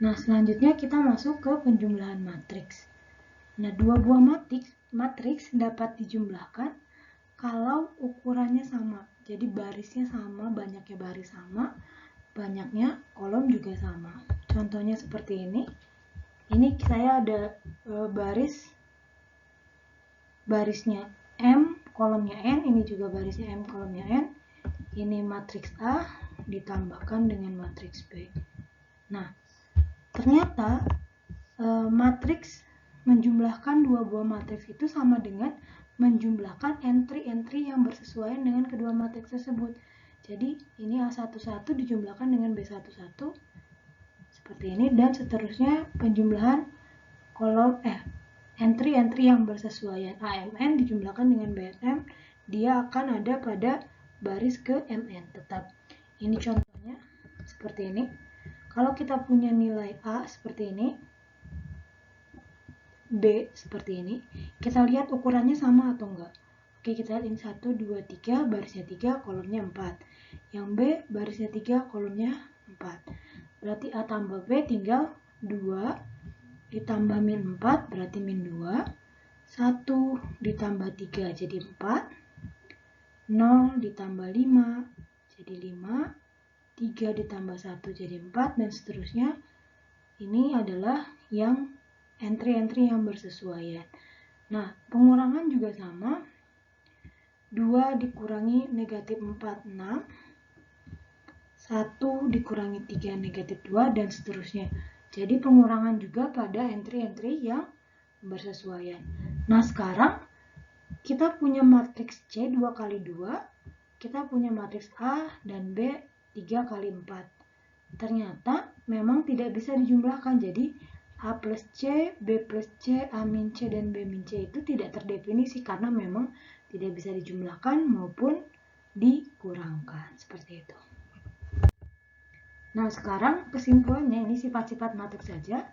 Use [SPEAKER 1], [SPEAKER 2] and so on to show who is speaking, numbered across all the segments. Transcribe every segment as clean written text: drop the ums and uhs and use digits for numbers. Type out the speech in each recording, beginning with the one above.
[SPEAKER 1] Nah, selanjutnya kita masuk ke penjumlahan matriks. Nah, dua buah matriks dapat dijumlahkan kalau ukurannya sama. Jadi barisnya sama, banyaknya baris sama, banyaknya kolom juga sama. Contohnya seperti ini. Ini saya ada barisnya M, kolomnya N, ini juga barisnya M, kolomnya N. Ini matriks A ditambahkan dengan matriks B. Nah, ternyata matriks menjumlahkan dua buah matriks itu sama dengan menjumlahkan entry-entry yang bersesuaian dengan kedua matriks tersebut. Jadi ini A11 dijumlahkan dengan B11 seperti ini, dan seterusnya penjumlahan kolom entry-entry yang bersesuaian AMN dijumlahkan dengan BSM, dia akan ada pada baris ke MN tetap. Ini contohnya seperti ini. Kalau kita punya nilai A seperti ini, B seperti ini, kita lihat ukurannya sama atau enggak. Oke, kita lihat ini 1, 2, 3, barisnya 3, kolomnya 4. Yang B, barisnya 3, kolomnya 4. Berarti A tambah B tinggal 2, ditambah min 4, berarti min 2. 1 ditambah 3, jadi 4. 0 ditambah 5, jadi 5. 3 ditambah 1, jadi 4, dan seterusnya. Ini adalah yang entry-entry yang bersesuaian. Nah, pengurangan juga sama. 2 dikurangi negatif 4, 6. 1 dikurangi 3, negatif 2, dan seterusnya. Jadi pengurangan juga pada entry-entry yang bersesuaian. Nah, sekarang kita punya matriks C 2 kali 2. Kita punya matriks A dan B 3 kali 4. Ternyata memang tidak bisa dijumlahkan. Jadi A plus C, B plus C, A min C, dan B min C itu tidak terdefinisi karena memang tidak bisa dijumlahkan maupun dikurangkan. Seperti itu. Nah, sekarang kesimpulannya, ini sifat-sifat matriks saja.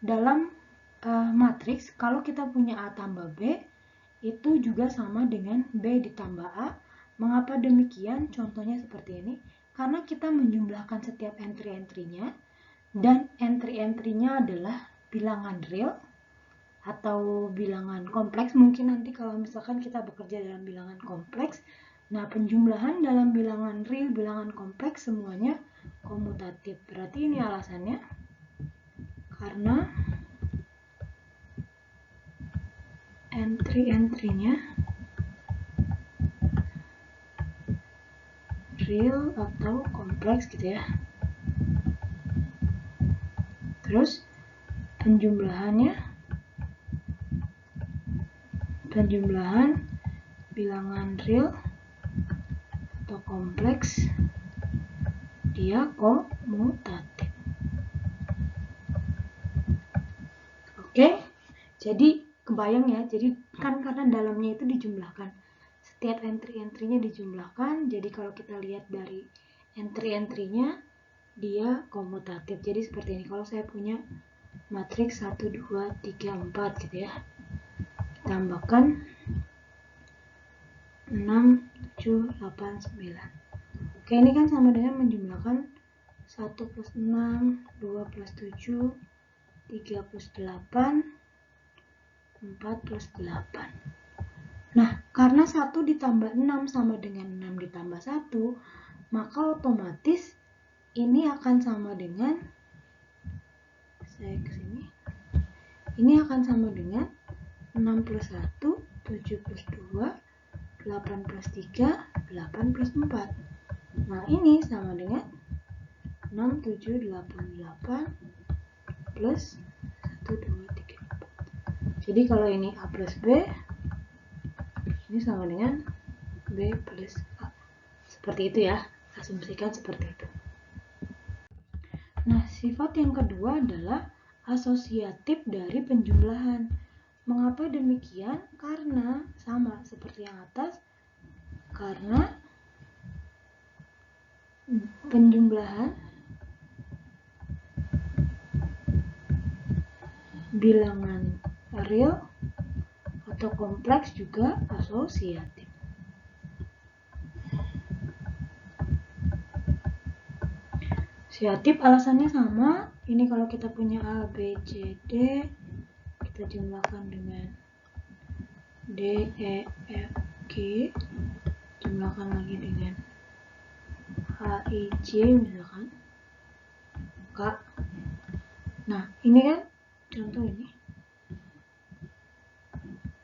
[SPEAKER 1] Dalam matriks, kalau kita punya A tambah B, itu juga sama dengan B ditambah A. Mengapa demikian? Contohnya seperti ini. Karena kita menjumlahkan setiap entry-entry-nya, dan entry-entry-nya adalah bilangan real atau bilangan kompleks. Mungkin nanti kalau misalkan kita bekerja dalam bilangan kompleks, nah penjumlahan dalam bilangan real, bilangan kompleks semuanya komutatif. Berarti ini alasannya karena entry-entry-nya real atau kompleks gitu ya. Terus penjumlahan bilangan real atau kompleks dia komutatif. Oke, jadi kebayang ya, jadi kan karena dalamnya itu dijumlahkan, setiap entry-entry-nya dijumlahkan, jadi kalau kita lihat dari entry-entry-nya dia komutatif. Jadi seperti ini, kalau saya punya matriks 1, 2, 3, 4 gitu ya, tambahkan 6, 7, 8, 9. Oke, ini kan sama dengan menjumlahkan 1 plus 6, 2 plus 7, 3 plus 8, 4 plus 8. Nah, karena 1 ditambah 6 sama dengan 6 ditambah 1, maka otomatis ini akan sama dengan, saya kesini, ini akan sama dengan 6 plus 1, 7 plus 2, 8 plus 3, 8 plus 4. Nah, ini sama dengan 6, 7, 8, 8 plus 1, 2, 3, 4. Jadi kalau ini A plus B, ini sama dengan B plus A. Seperti itu ya, asumsikan seperti itu. Nah, sifat yang kedua adalah asosiatif dari penjumlahan. Mengapa demikian? Karena sama seperti yang atas, karena penjumlahan bilangan real atau kompleks juga asosiatif. Asosiatif alasannya sama, Ini kalau kita punya A, B, C, D, kita jumlahkan dengan D, E, F, G, jumlahkan lagi dengan H, I, J misalkan, K. Nah, ini kan contoh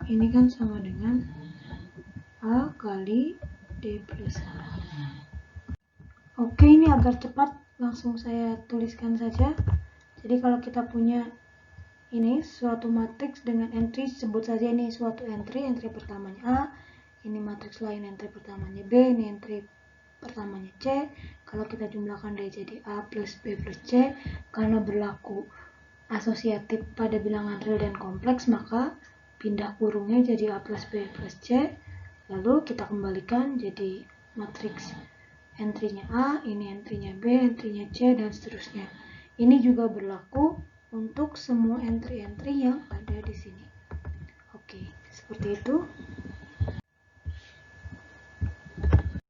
[SPEAKER 1] ini kan sama dengan A kali D plus H. Oke, ini agar cepat langsung saya tuliskan saja. Jadi kalau kita punya ini suatu matriks dengan entry, sebut saja ini suatu entry pertamanya A, ini matriks lain entry pertamanya B, ini entry pertamanya C. Kalau kita jumlahkan dia jadi A plus B plus C, karena berlaku asosiatif pada bilangan real dan kompleks, maka pindah kurungnya jadi A plus B plus C, lalu kita kembalikan jadi matriks entry-nya A, ini entry-nya B, entry-nya C, dan seterusnya. Ini juga berlaku untuk semua entry-entry yang ada di sini. Oke, seperti itu.